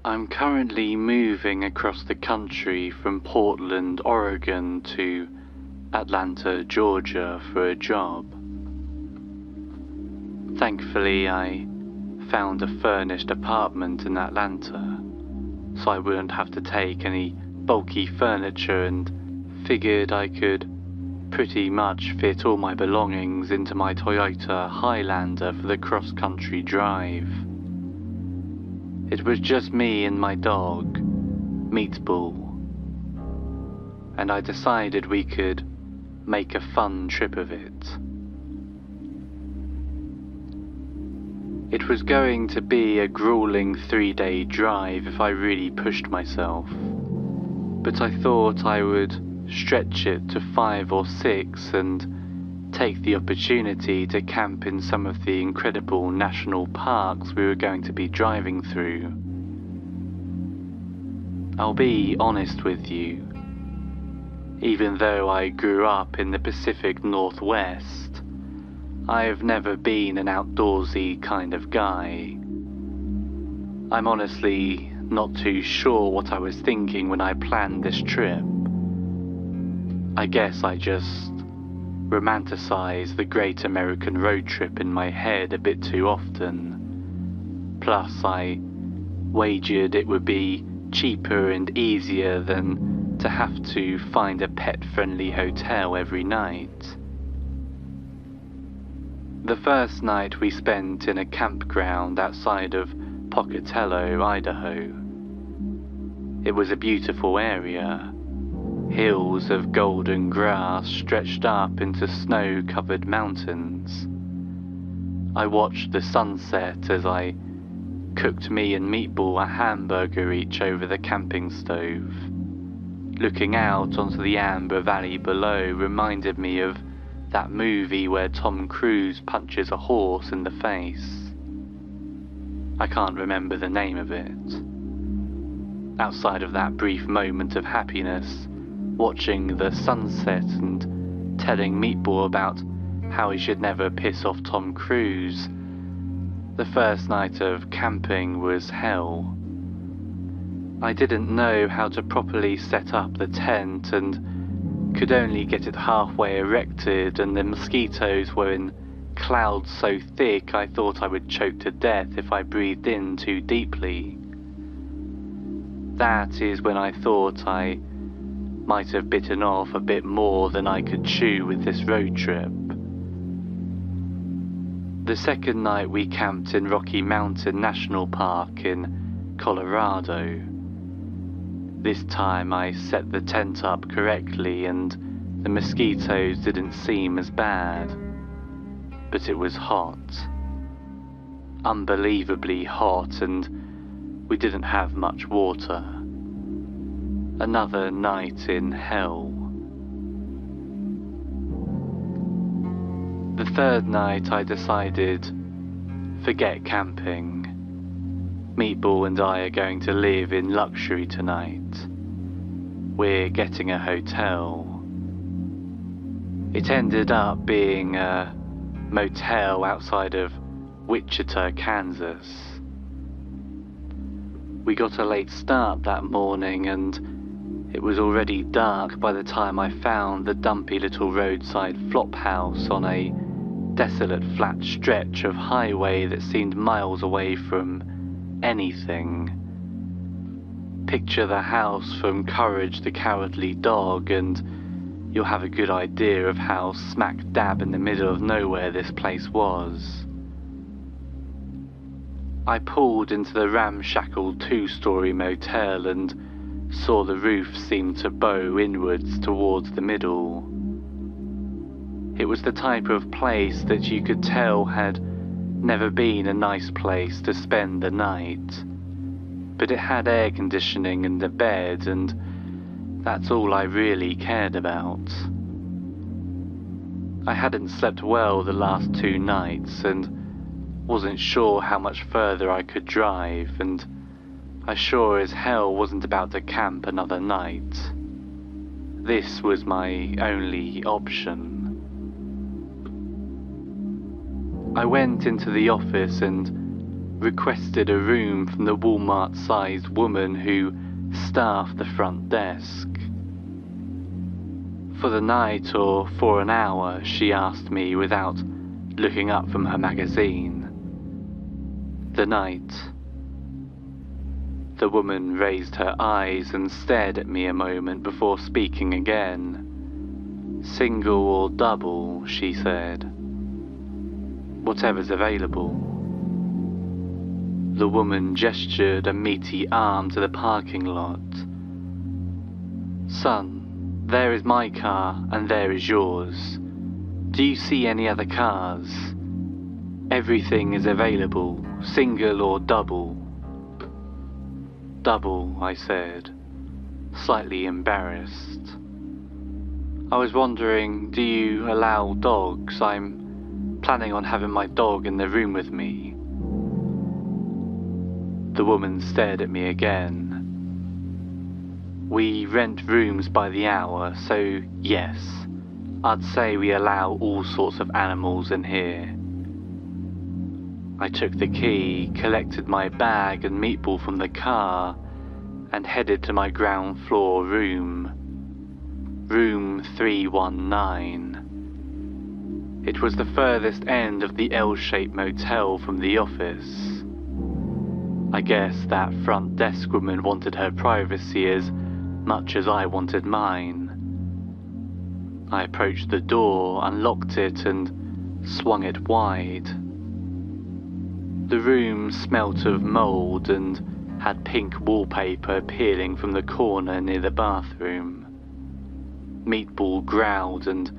I'm currently moving across the country from Portland, Oregon to Atlanta, Georgia for a job. Thankfully, I found a furnished apartment in Atlanta, so I wouldn't have to take any bulky furniture and figured I could pretty much fit all my belongings into my Toyota Highlander for the cross-country drive. It was just me and my dog, Meatball, and I decided we could make a fun trip of it. It was going to be a grueling 3-day drive if I really pushed myself, but I thought I would stretch it to 5 or 6 and take the opportunity to camp in some of the incredible national parks we were going to be driving through. I'll be honest with you, even though I grew up in the Pacific Northwest, I've never been an outdoorsy kind of guy. I'm honestly not too sure what I was thinking when I planned this trip. I guess I just romanticize the great American road trip in my head a bit too often. Plus, I wagered it would be cheaper and easier than to have to find a pet-friendly hotel every night. The first night we spent in a campground outside of Pocatello, Idaho. It was a beautiful area. Hills of golden grass stretched up into snow-covered mountains. I watched the sunset as I cooked me and Meatball a hamburger each over the camping stove. Looking out onto the amber valley below reminded me of that movie where Tom Cruise punches a horse in the face. I can't remember the name of it. Outside of that brief moment of happiness, watching the sunset and telling Meatball about how he should never piss off Tom Cruise, the first night of camping was hell. I didn't know how to properly set up the tent and could only get it halfway erected, and the mosquitoes were in clouds so thick I thought I would choke to death if I breathed in too deeply. That is when I thought I might have bitten off a bit more than I could chew with this road trip. The second night we camped in Rocky Mountain National Park in Colorado. This time I set the tent up correctly and the mosquitoes didn't seem as bad. But it was hot. Unbelievably hot, and we didn't have much water. Another night in hell. The third night I decided, forget camping. Meatball and I are going to live in luxury tonight. We're getting a hotel. It ended up being a motel outside of Wichita, Kansas. We got a late start that morning and it was already dark by the time I found the dumpy little roadside flop house on a desolate flat stretch of highway that seemed miles away from anything. Picture the house from Courage the Cowardly Dog and you'll have a good idea of how smack dab in the middle of nowhere this place was. I pulled into the ramshackle 2-story motel and saw the roof seem to bow inwards towards the middle. It was the type of place that you could tell had never been a nice place to spend the night, but it had air conditioning and a bed, and that's all I really cared about. I hadn't slept well the last 2 nights and wasn't sure how much further I could drive, and I sure as hell wasn't about to camp another night. This was my only option. I went into the office and requested a room from the Walmart-sized woman who staffed the front desk. For the night or for an hour, she asked me without looking up from her magazine. The night. The woman raised her eyes and stared at me a moment before speaking again. Single or double, she said. Whatever's available. The woman gestured a meaty arm to the parking lot. Son, there is my car and there is yours. Do you see any other cars? Everything is available, single or double. Double, I said, slightly embarrassed. I was wondering, do you allow dogs? I'm planning on having my dog in the room with me. The woman stared at me again. We rent rooms by the hour, so yes, I'd say we allow all sorts of animals in here. I took the key, collected my bag and meatball from the car, and headed to my ground floor room. Room 319. It was the furthest end of the L-shaped motel from the office. I guess that front desk woman wanted her privacy as much as I wanted mine. I approached the door, unlocked it, and swung it wide. The room smelt of mould and had pink wallpaper peeling from the corner near the bathroom. Meatball growled and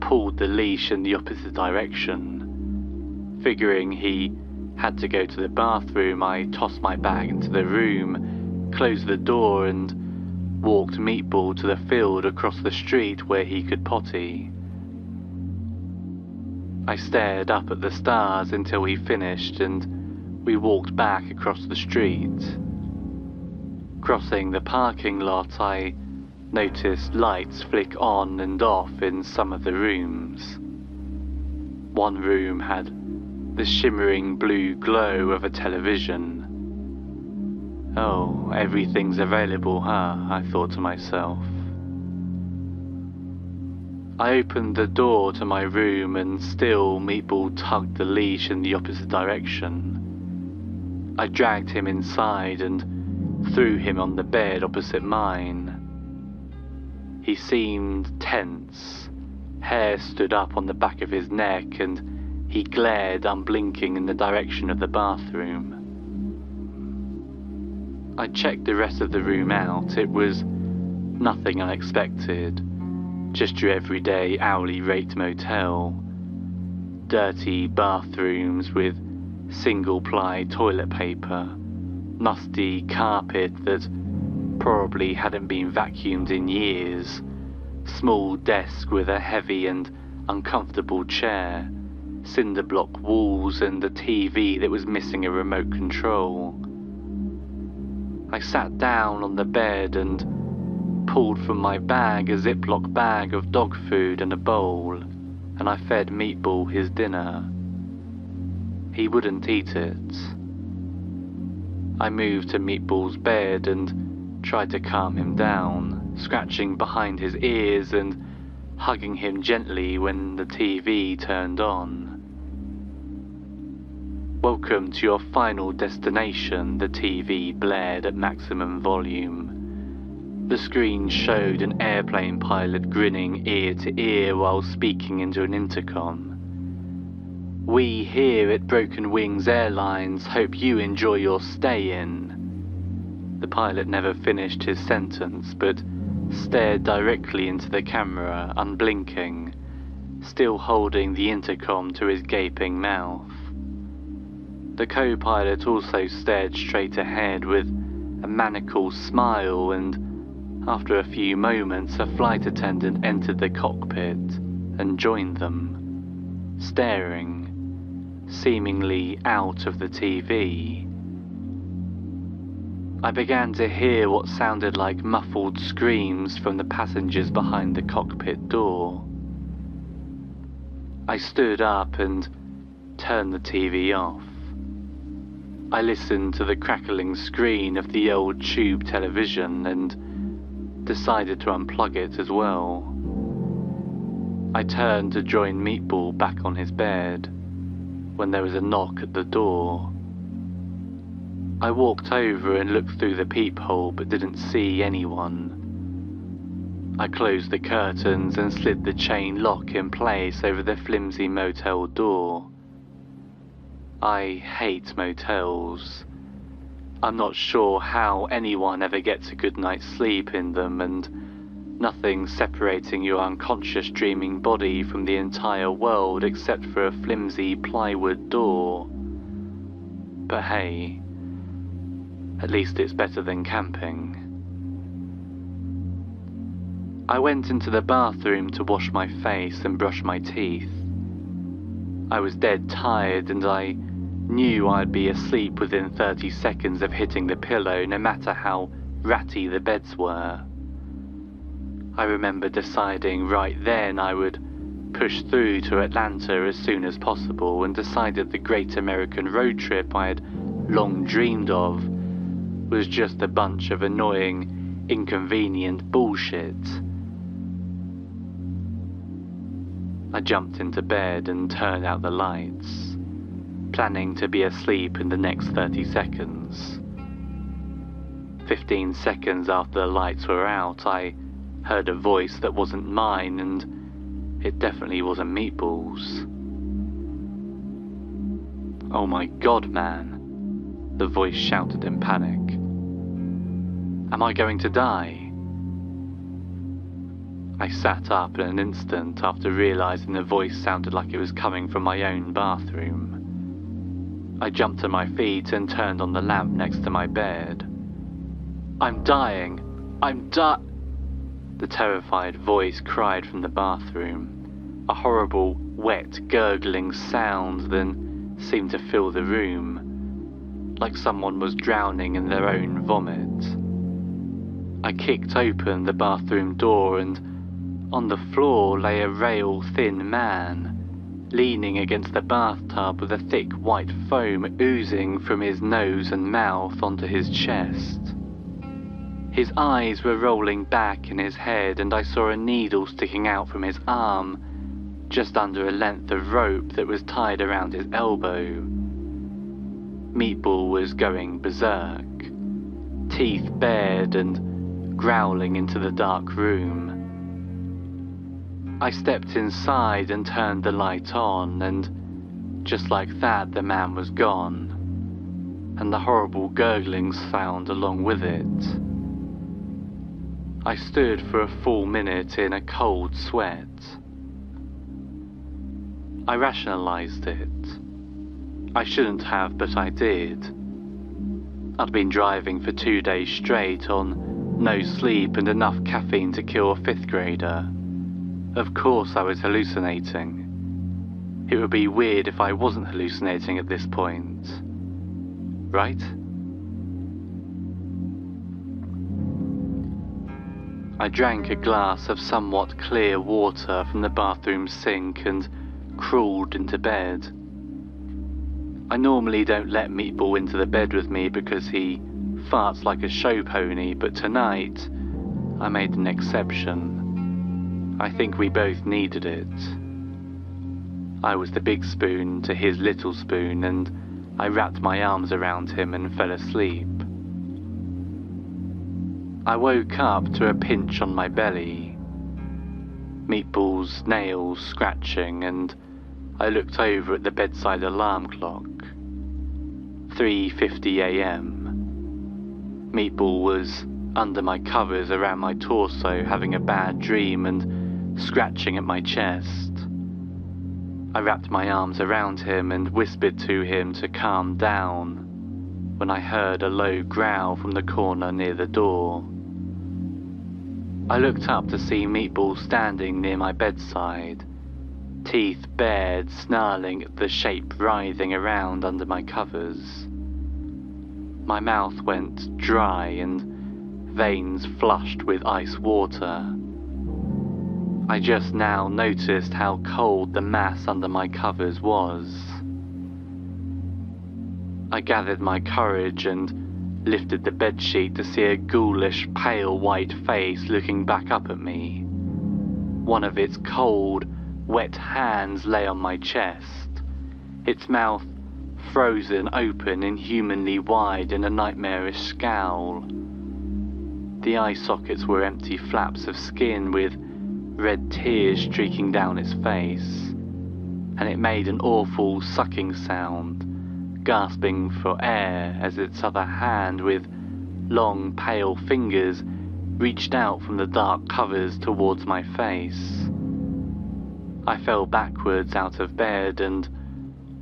pulled the leash in the opposite direction. Figuring he had to go to the bathroom, I tossed my bag into the room, closed the door, and walked Meatball to the field across the street where he could potty. I stared up at the stars until he finished, and we walked back across the street. Crossing the parking lot, I noticed lights flick on and off in some of the rooms. One room had the shimmering blue glow of a television. Oh, everything's available, huh? I thought to myself. I opened the door to my room and still Meatball tugged the leash in the opposite direction. I dragged him inside and threw him on the bed opposite mine. He seemed tense. Hair stood up on the back of his neck and he glared unblinking in the direction of the bathroom. I checked the rest of the room out. It was nothing unexpected. Just your everyday hourly rate motel. Dirty bathrooms with single-ply toilet paper. Musty carpet that probably hadn't been vacuumed in years. Small desk with a heavy and uncomfortable chair. Cinder block walls and a TV that was missing a remote control. I sat down on the bed and pulled from my bag a Ziploc bag of dog food and a bowl, and I fed Meatball his dinner. He wouldn't eat it. I moved to Meatball's bed and tried to calm him down, scratching behind his ears and hugging him gently when the TV turned on. Welcome to your final destination, the TV blared at maximum volume. The screen showed an airplane pilot grinning ear to ear while speaking into an intercom. We here at Broken Wings Airlines hope you enjoy your stay in. The pilot never finished his sentence, but stared directly into the camera, unblinking, still holding the intercom to his gaping mouth. The co-pilot also stared straight ahead with a maniacal smile, and after a few moments a flight attendant entered the cockpit and joined them, staring, seemingly out of the TV. I began to hear what sounded like muffled screams from the passengers behind the cockpit door. I stood up and turned the TV off. I listened to the crackling screen of the old tube television and decided to unplug it as well. I turned to join Meatball back on his bed when there was a knock at the door. I walked over and looked through the peephole but didn't see anyone. I closed the curtains and slid the chain lock in place over the flimsy motel door. I hate motels. I'm not sure how anyone ever gets a good night's sleep in them, and nothing separating your unconscious dreaming body from the entire world except for a flimsy plywood door. But hey, at least it's better than camping. I went into the bathroom to wash my face and brush my teeth. I was dead tired and I knew I'd be asleep within 30 seconds of hitting the pillow, no matter how ratty the beds were. I remember deciding right then I would push through to Atlanta as soon as possible, and decided the great American road trip I had long dreamed of was just a bunch of annoying, inconvenient bullshit. I jumped into bed and turned out the lights, planning to be asleep in the next 30 seconds. 15 seconds after the lights were out, I heard a voice that wasn't mine, and it definitely wasn't Meatball's. "Oh my God, man," the voice shouted in panic. "Am I going to die?" I sat up in an instant after realizing the voice sounded like it was coming from my own bathroom. I jumped to my feet and turned on the lamp next to my bed. "I'm dying! The terrified voice cried from the bathroom, a horrible, wet, gurgling sound then seemed to fill the room, like someone was drowning in their own vomit. I kicked open the bathroom door, and on the floor lay a rail-thin man, leaning against the bathtub with a thick white foam oozing from his nose and mouth onto his chest. His eyes were rolling back in his head, and I saw a needle sticking out from his arm, just under a length of rope that was tied around his elbow. Meatball was going berserk, teeth bared and growling into the dark room. I stepped inside and turned the light on, and just like that the man was gone, and the horrible gurgling sound along with it. I stood for a full minute in a cold sweat. I rationalized it. I shouldn't have, but I did. I'd been driving for 2 days straight on no sleep and enough caffeine to kill a 5th grader. Of course I was hallucinating. It would be weird if I wasn't hallucinating at this point. Right? I drank a glass of somewhat clear water from the bathroom sink and crawled into bed. I normally don't let Meatball into the bed with me because he farts like a show pony, but tonight I made an exception. I think we both needed it. I was the big spoon to his little spoon, and I wrapped my arms around him and fell asleep. I woke up to a pinch on my belly, Meatball's nails scratching, and I looked over at the bedside alarm clock. 3:50 a.m. Meatball was under my covers around my torso, having a bad dream and scratching at my chest. I wrapped my arms around him and whispered to him to calm down when I heard a low growl from the corner near the door. I looked up to see Meatball standing near my bedside, teeth bared, snarling at the shape writhing around under my covers. My mouth went dry and veins flushed with ice water. I just now noticed how cold the mass under my covers was. I gathered my courage and lifted the bedsheet to see a ghoulish, pale white face looking back up at me. One of its cold, wet hands lay on my chest, its mouth frozen open inhumanly wide in a nightmarish scowl. The eye sockets were empty flaps of skin with red tears streaking down its face, and it made an awful sucking sound, gasping for air as its other hand with long pale fingers reached out from the dark covers towards my face. I fell backwards out of bed and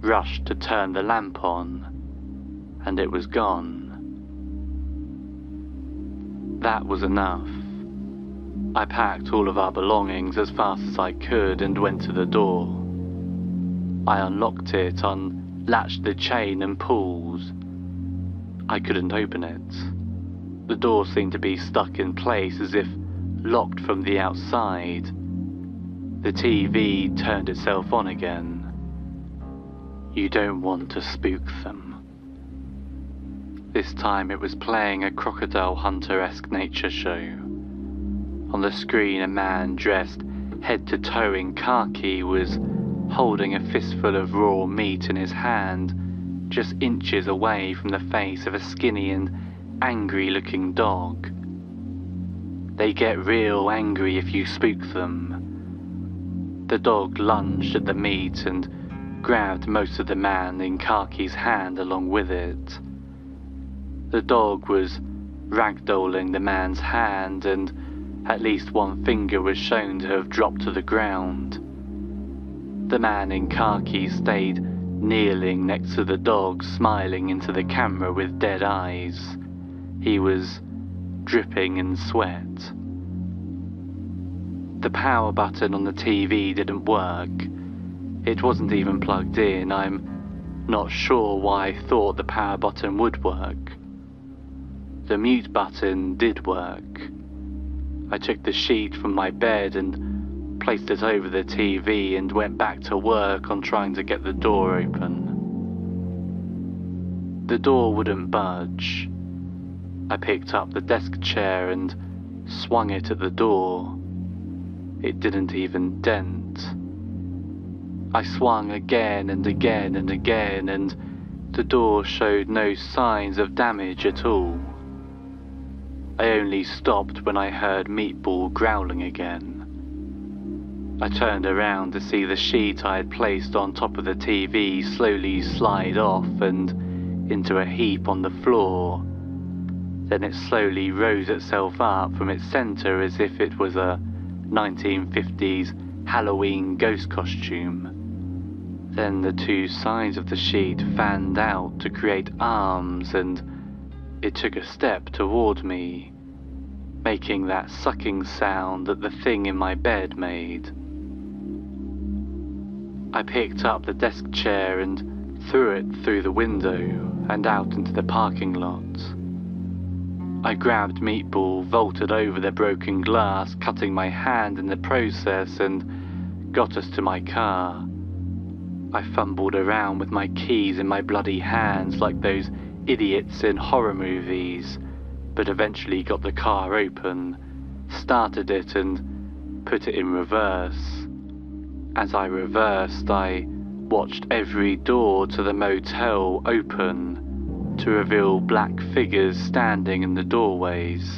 rushed to turn the lamp on, and it was gone. That was enough. I packed all of our belongings as fast as I could and went to the door. I unlocked it, unlatched the chain and pulls. I couldn't open it. The door seemed to be stuck in place as if locked from the outside. The TV turned itself on again. You don't want to spook them. This time it was playing a crocodile hunter-esque nature show. On the screen, a man dressed head to toe in khaki was holding a fistful of raw meat in his hand, just inches away from the face of a skinny and angry-looking dog. They get real angry if you spook them. The dog lunged at the meat and grabbed most of the man in khaki's hand along with it. The dog was ragdolling the man's hand, and at least one finger was shown to have dropped to the ground. The man in khaki stayed kneeling next to the dog, smiling into the camera with dead eyes. He was dripping in sweat. The power button on the TV didn't work. It wasn't even plugged in. I'm not sure why I thought the power button would work. The mute button did work. I took the sheet from my bed and placed it over the TV and went back to work on trying to get the door open. The door wouldn't budge. I picked up the desk chair and swung it at the door. It didn't even dent. I swung again and again and again, and the door showed no signs of damage at all. I only stopped when I heard Meatball growling again. I turned around to see the sheet I had placed on top of the TV slowly slide off and into a heap on the floor. Then it slowly rose itself up from its center as if it was a 1950s Halloween ghost costume. Then the two sides of the sheet fanned out to create arms, and it took a step toward me, making that sucking sound that the thing in my bed made. I picked up the desk chair and threw it through the window and out into the parking lot. I grabbed Meatball, vaulted over the broken glass, cutting my hand in the process, and got us to my car. I fumbled around with my keys in my bloody hands like those idiots in horror movies, but eventually got the car open, started it and put it in reverse. As I reversed, I watched every door to the motel open to reveal black figures standing in the doorways.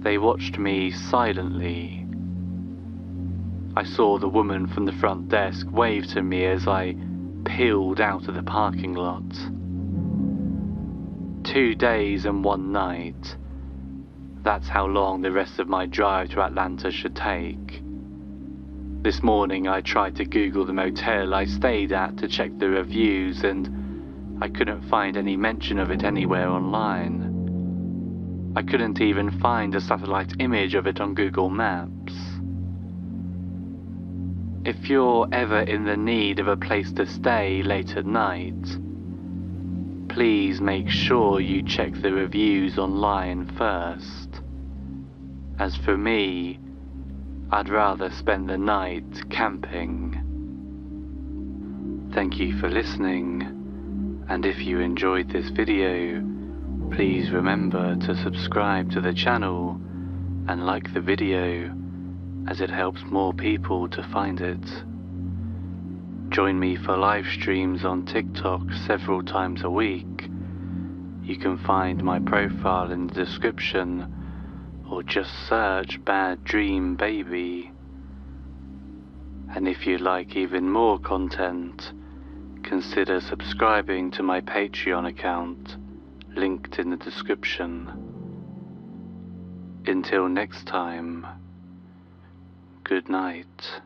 They watched me silently. I saw the woman from the front desk wave to me as I peeled out of the parking lot. 2 days and 1 night. That's how long the rest of my drive to Atlanta should take. This morning I tried to Google the motel I stayed at to check the reviews, and I couldn't find any mention of it anywhere online. I couldn't even find a satellite image of it on Google Maps. If you're ever in the need of a place to stay late at night, please make sure you check the reviews online first. As for me, I'd rather spend the night camping. Thank you for listening, And if you enjoyed this video, please remember to subscribe to the channel and like the video, as it helps more people to find it. Join me for live streams on TikTok several times a week. You can find my profile in the description, or just search Bad Dream Baby. And if you'd like even more content, consider subscribing to my Patreon account, linked in the description. Until next time, good night.